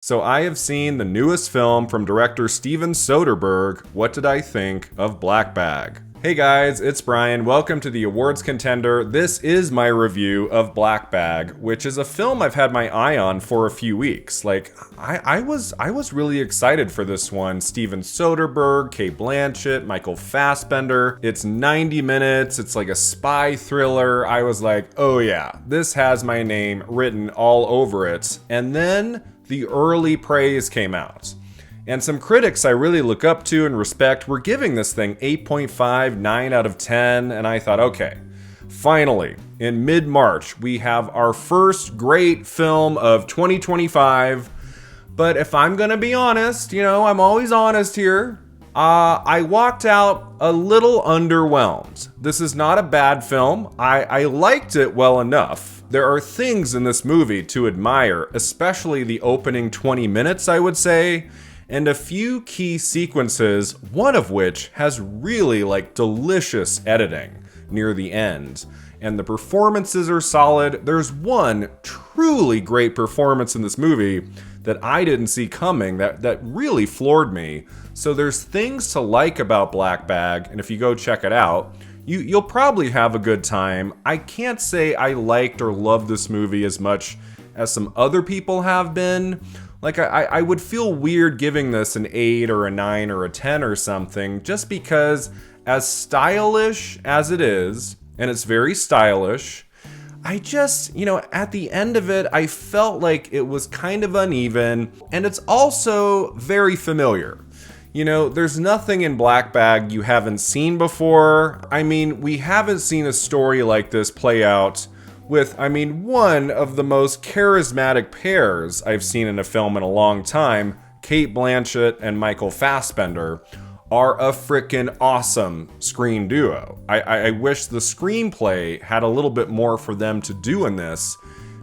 So I have seen the newest film from director Steven Soderbergh. What did I think of Black Bag? Hey guys, it's Brian. Welcome to the Awards Contender. This is my review of Black Bag, which is a film I've had my eye on for a few weeks. I was really excited for this one. Steven Soderbergh, Cate Blanchett, Michael Fassbender. It's 90 minutes. It's like a spy thriller. I was like, oh yeah, this has my name written all over it. And then the early praise came out. And some critics I really look up to and respect were giving this thing 8.5, 9 out of 10, and I thought, okay, finally, in mid-March, we have our first great film of 2025. But if I'm gonna be honest, I'm always honest here, I walked out a little underwhelmed. This is not a bad film. I liked it well enough. There are things in this movie to admire, especially the opening 20 minutes, I would say, and a few key sequences, one of which has really delicious editing near the end. And the performances are solid. There's one truly great performance in this movie that I didn't see coming that really floored me. So there's things to like about Black Bag, and if you go check it out, you'll probably have a good time. I can't say I liked or loved this movie as much as some other people have been. I would feel weird giving this an 8 or a 9 or a 10 or something, just because as stylish as it is, and it's very stylish, I just, at the end of it, I felt like it was kind of uneven, and it's also very familiar. There's nothing in Black Bag you haven't seen before. I mean, we haven't seen a story like this play out with, one of the most charismatic pairs I've seen in a film in a long time. Cate Blanchett and Michael Fassbender are a frickin' awesome screen duo. I wish the screenplay had a little bit more for them to do in this,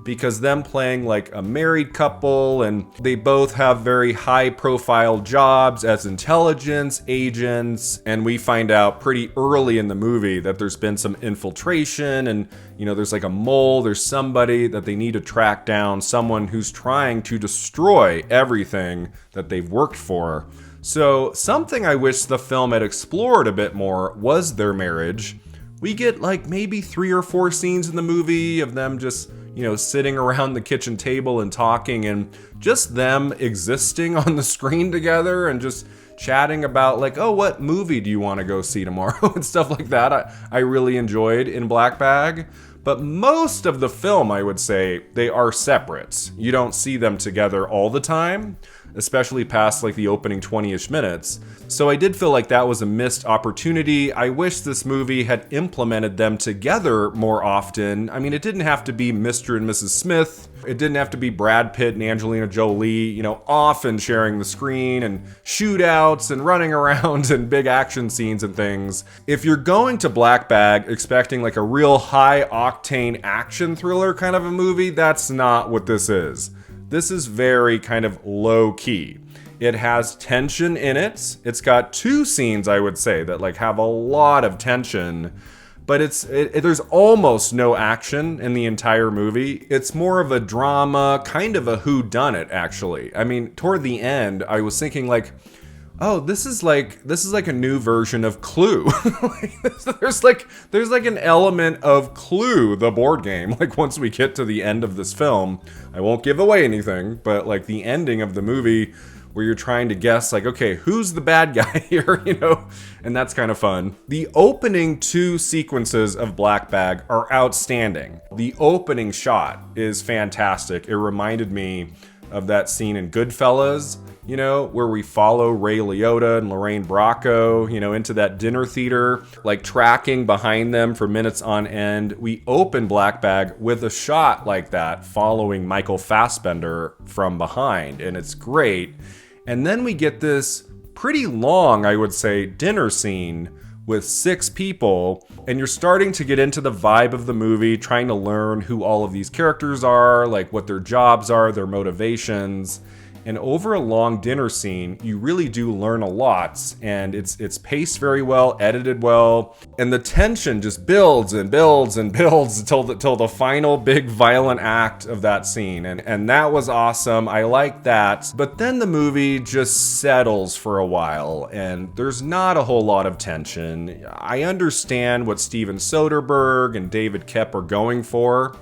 because them playing like a married couple, and they both have very high profile jobs as intelligence agents, and we find out pretty early in the movie that there's been some infiltration, and there's like a mole, there's somebody that they need to track down, someone who's trying to destroy everything that they've worked for. So something I wish the film had explored a bit more was their marriage. We get maybe 3 or 4 scenes in the movie of them just sitting around the kitchen table and talking, and just them existing on the screen together and just chatting about oh, what movie do you want to go see tomorrow and stuff like that. I really enjoyed in Black Bag. But most of the film, I would say, they are separate. You don't see them together all the time, especially past the opening 20-ish minutes. So I did feel like that was a missed opportunity. I wish this movie had implemented them together more often. It didn't have to be Mr. and Mrs. Smith. It didn't have to be Brad Pitt and Angelina Jolie, often sharing the screen and shootouts and running around and big action scenes and things. If you're going to Black Bag expecting a real high-octane action thriller kind of a movie, that's not what this is. This is very kind of low-key. It has tension in it. It's got 2 scenes, I would say, that have a lot of tension, but there's almost no action in the entire movie. It's more of a drama, kind of a whodunit, actually. Toward the end, I was thinking oh, this is like a new version of Clue. There's an element of Clue, the board game. Once we get to the end of this film, I won't give away anything, but the ending of the movie where you're trying to guess okay, who's the bad guy here, and that's kind of fun. The opening 2 sequences of Black Bag are outstanding. The opening shot is fantastic. It reminded me of that scene in Goodfellas, where we follow Ray Liotta and Lorraine Bracco, into that dinner theater, tracking behind them for minutes on end. We open Black Bag with a shot like that, following Michael Fassbender from behind, and it's great. And then we get this pretty long, I would say, dinner scene with 6 people, and you're starting to get into the vibe of the movie, trying to learn who all of these characters are, what their jobs are, their motivations. And over a long dinner scene, you really do learn a lot, and it's paced very well, edited well, and the tension just builds and builds and builds until the final big violent act of that scene. And that was awesome. I like that. But then the movie just settles for a while, and there's not a whole lot of tension. I understand what Steven Soderbergh and David Koepp are going for,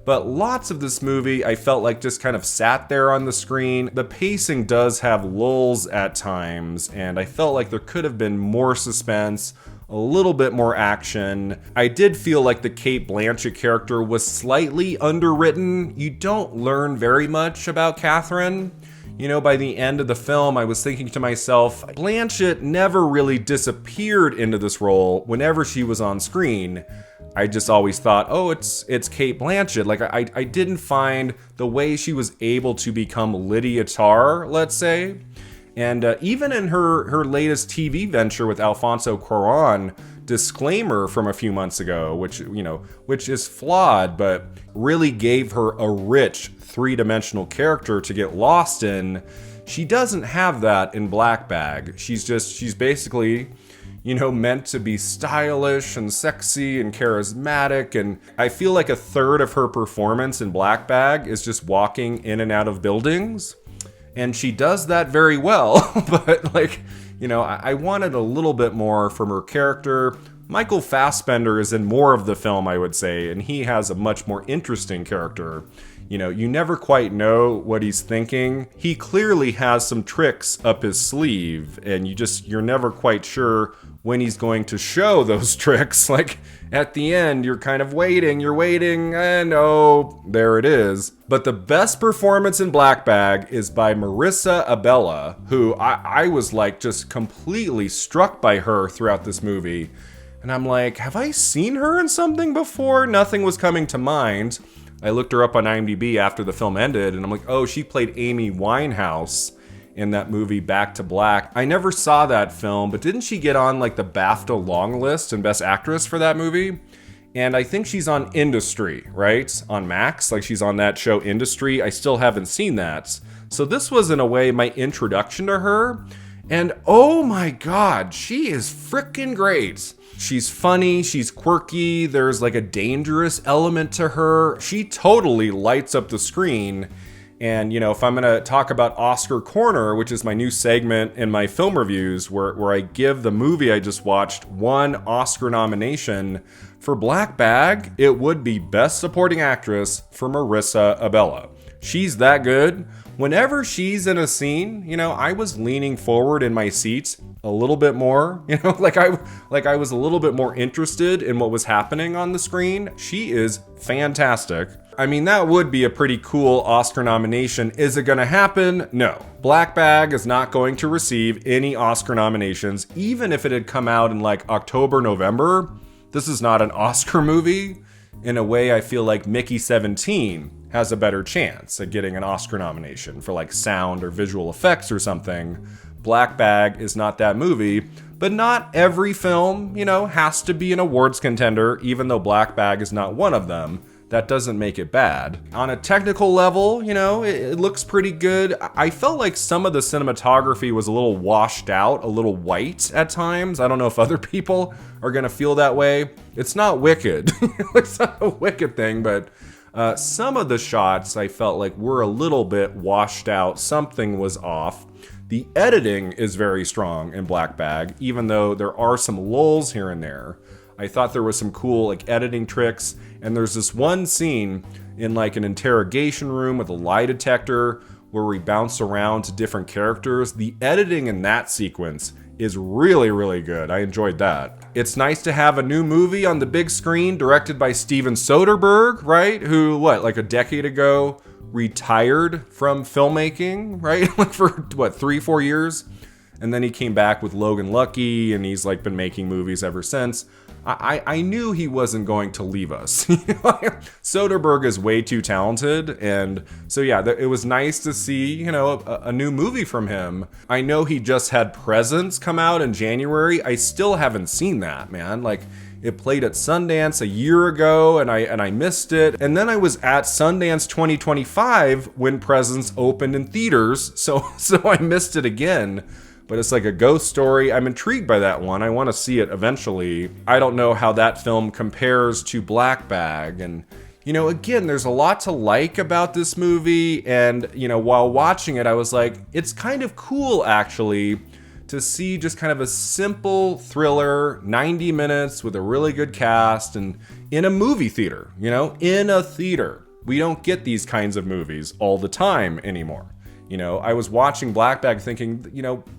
but lots of this movie I felt like just kind of sat there on the screen. The pacing does have lulls at times, and I felt like there could have been more suspense, a little bit more action. I did feel like the Cate Blanchett character was slightly underwritten. You don't learn very much about Catherine. You know, by the end of the film, I was thinking to myself, Blanchett never really disappeared into this role whenever she was on screen. I just always thought, oh, it's Cate Blanchett. Like, I didn't find the way she was able to become Lydia Tarr, let's say. And even in her latest TV venture with Alfonso Cuarón, Disclaimer from a few months ago, which is flawed, but really gave her a rich three-dimensional character to get lost in. She doesn't have that in Black Bag. She's basically, meant to be stylish and sexy and charismatic, and I feel like a third of her performance in Black Bag is just walking in and out of buildings, and she does that very well, but I wanted a little bit more from her character. Michael Fassbender is in more of the film, I would say, and he has a much more interesting character. You never quite know what he's thinking. He clearly has some tricks up his sleeve, and you're never quite sure when he's going to show those tricks. Like, at the end, you're kind of waiting, and oh, there it is. But the best performance in Black Bag is by Marissa Abela, who I was just completely struck by her throughout this movie. And I'm like, have I seen her in something before? Nothing was coming to mind. I looked her up on IMDb after the film ended, and I'm like, oh, she played Amy Winehouse in that movie Back to Black. I never saw that film, but didn't she get on the BAFTA long list and Best Actress for that movie? And I think she's on Industry, right? On Max, she's on that show Industry. I still haven't seen that. So this was, in a way, my introduction to her. And oh my God, she is freaking great. She's funny, she's quirky, there's a dangerous element to her. She totally lights up the screen. And, if I'm gonna talk about Oscar Corner, which is my new segment in my film reviews, where I give the movie I just watched one Oscar nomination, for Black Bag, it would be Best Supporting Actress for Marissa Abela. She's that good. Whenever she's in a scene, I was leaning forward in my seat a little bit more, I was a little bit more interested in what was happening on the screen. She is fantastic. I mean, that would be a pretty cool Oscar nomination. Is it going to happen? No. Black Bag is not going to receive any Oscar nominations, even if it had come out in October, November. This is not an Oscar movie. In a way, I feel like Mickey 17 has a better chance at getting an Oscar nomination for sound or visual effects or something. Black Bag is not that movie, but not every film, has to be an awards contender, even though Black Bag is not one of them. That doesn't make it bad. On a technical level, it looks pretty good. I felt like some of the cinematography was a little washed out, a little white at times. I don't know if other people are gonna feel that way. It's not wicked. It's not a wicked thing, but some of the shots I felt like were a little bit washed out. Something was off. The editing is very strong in Black Bag, even though there are some lulls here and there. I thought there was some cool editing tricks, and there's this one scene in an interrogation room with a lie detector where we bounce around to different characters. The editing in that sequence is really, really good. I enjoyed that. It's nice to have a new movie on the big screen directed by Steven Soderbergh, right? Who, a decade ago retired from filmmaking, right? For 3-4 years? And then he came back with Logan Lucky, and he's been making movies ever since. I knew he wasn't going to leave us. Soderbergh is way too talented, and so yeah, it was nice to see, a new movie from him. I know he just had Presence come out in January. I still haven't seen that, man. Like, it played at Sundance a year ago, and I missed it. And then I was at Sundance 2025 when Presence opened in theaters, so I missed it again. But it's like a ghost story. I'm intrigued by that one. I want to see it eventually. I don't know how that film compares to Black Bag. And, again, there's a lot to like about this movie. And, while watching it, I was like, it's kind of cool, actually, to see just kind of a simple thriller, 90 minutes with a really good cast and in a movie theater, in a theater. We don't get these kinds of movies all the time anymore. I was watching Black Bag thinking,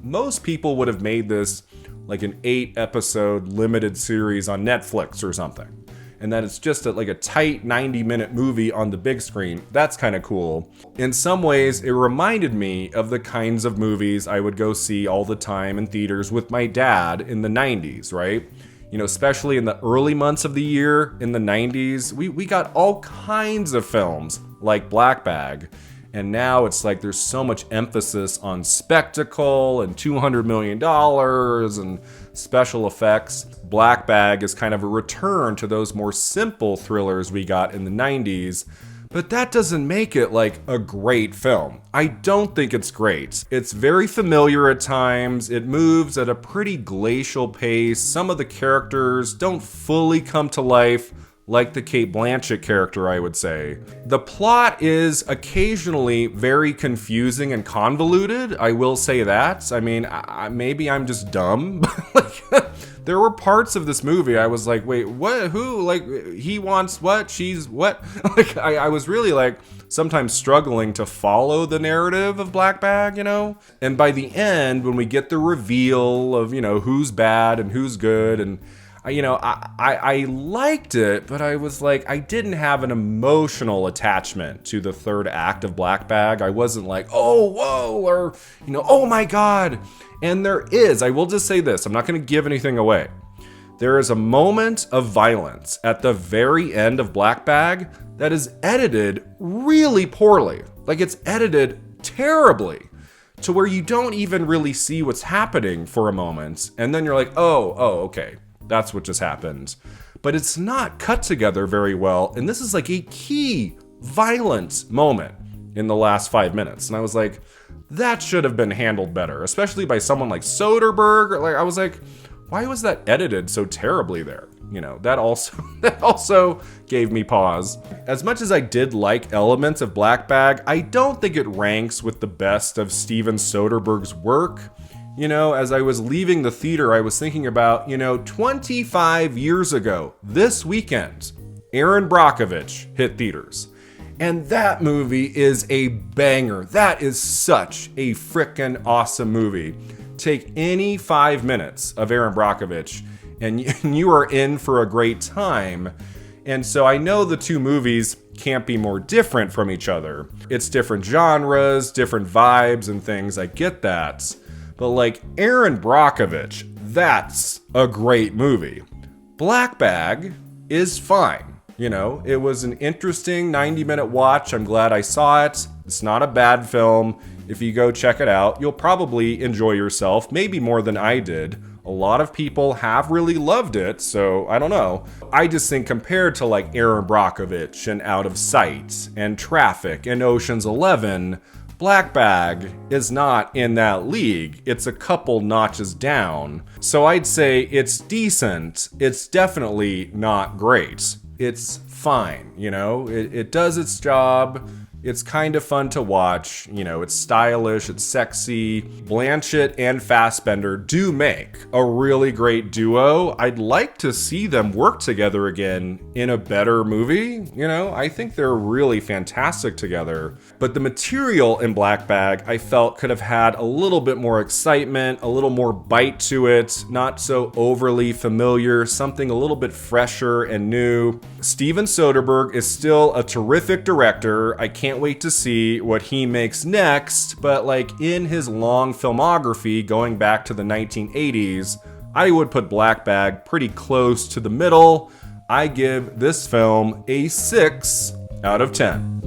most people would have made this like an 8-episode limited series on Netflix or something. And then it's just like a tight 90-minute movie on the big screen. That's kind of cool. In some ways, it reminded me of the kinds of movies I would go see all the time in theaters with my dad in the 90s, right? Especially in the early months of the year in the 90s, we got all kinds of films like Black Bag. And now it's like there's so much emphasis on spectacle and $200 million and special effects. Black Bag is kind of a return to those more simple thrillers we got in the 90s. But that doesn't make it like a great film. I don't think it's great. It's very familiar at times. It moves at a pretty glacial pace. Some of the characters don't fully come to life, like the Cate Blanchett character, I would say. The plot is occasionally very confusing and convoluted, I will say that. I mean, maybe I'm just dumb, but there were parts of this movie I was like, wait, what, who, like, he wants what, she's what? Like, I was really like, sometimes struggling to follow the narrative of Black Bag, And by the end, when we get the reveal of, who's bad and who's good, and I liked it, but I was like, I didn't have an emotional attachment to the third act of Black Bag. I wasn't like, oh, whoa, or, oh my God. And there is, I will just say this, I'm not going to give anything away. There is a moment of violence at the very end of Black Bag that is edited really poorly. Like, it's edited terribly to where you don't even really see what's happening for a moment. And then you're like, oh, okay. That's what just happened. But it's not cut together very well. And this is like a key violent moment in the last 5 minutes. And I was like, that should have been handled better, especially by someone like Soderbergh. Like, I was like, why was that edited so terribly there? That also gave me pause. As much as I did like elements of Black Bag, I don't think it ranks with the best of Steven Soderbergh's work. As I was leaving the theater, I was thinking about, 25 years ago, this weekend, Erin Brockovich hit theaters. And that movie is a banger. That is such a frickin' awesome movie. Take any 5 minutes of Erin Brockovich, and you are in for a great time. And so I know the two movies can't be more different from each other. It's different genres, different vibes and things. I get that. But like Erin Brockovich, that's a great movie. Black Bag is fine. It was an interesting 90-minute watch. I'm glad I saw it. It's not a bad film. If you go check it out, you'll probably enjoy yourself, maybe more than I did. A lot of people have really loved it, so I don't know. I just think compared to like Erin Brockovich and Out of Sight and Traffic and Ocean's 11, Black Bag is not in that league. It's a couple notches down. So I'd say it's decent. It's definitely not great. It's fine, It does its job. It's kind of fun to watch. It's stylish, it's sexy. Blanchett and Fassbender do make a really great duo. I'd like to see them work together again in a better movie. I think they're really fantastic together. But the material in Black Bag, I felt could have had a little bit more excitement, a little more bite to it, not so overly familiar, something a little bit fresher and new. Steven Soderbergh is still a terrific director. I can't wait to see what he makes next, but like in his long filmography going back to the 1980s, I would put Black Bag pretty close to the middle. I give this film a 6 out of 10.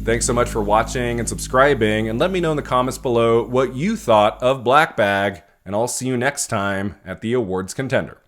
Thanks so much for watching and subscribing, and let me know in the comments below what you thought of Black Bag, and I'll see you next time at the Awards Contender.